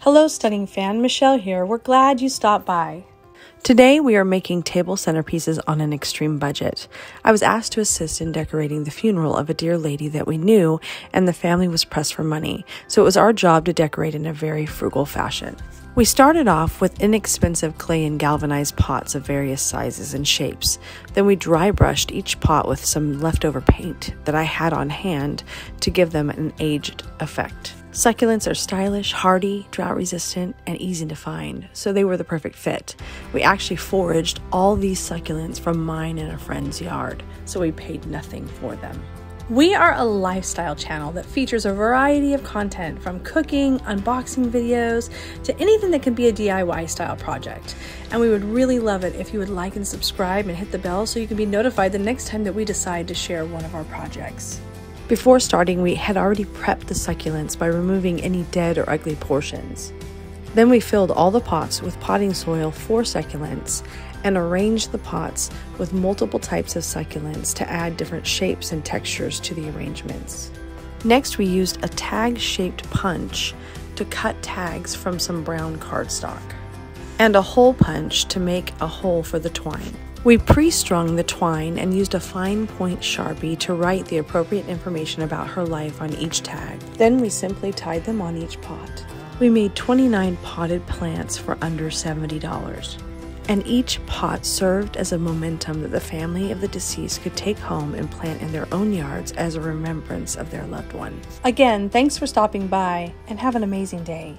Hello, stunning fan. Michelle here. We're glad you stopped by. Today we are making table centerpieces on an extreme budget. I was asked to assist in decorating the funeral of a dear lady that we knew, and the family was pressed for money, so it was our job to decorate in a very frugal fashion. We started off with inexpensive clay and galvanized pots of various sizes and shapes. Then we dry brushed each pot with some leftover paint that I had on hand to give them an aged effect. Succulents are stylish, hardy, drought-resistant, and easy to find, so they were the perfect fit. We actually foraged all these succulents from mine and a friend's yard, so we paid nothing for them. We are a lifestyle channel that features a variety of content, from cooking, unboxing videos, to anything that can be a DIY style project. And we would really love it if you would like and subscribe and hit the bell so you can be notified the next time that we decide to share one of our projects. Before starting, we had already prepped the succulents by removing any dead or ugly portions. Then we filled all the pots with potting soil for succulents and arranged the pots with multiple types of succulents to add different shapes and textures to the arrangements. Next, we used a tag-shaped punch to cut tags from some brown cardstock, and a hole punch to make a hole for the twine. We pre-strung the twine and used a fine point Sharpie to write the appropriate information about her life on each tag. Then we simply tied them on each pot. We made 29 potted plants for under $70. And each pot served as a momentum that the family of the deceased could take home and plant in their own yards as a remembrance of their loved one. Again, thanks for stopping by, and have an amazing day.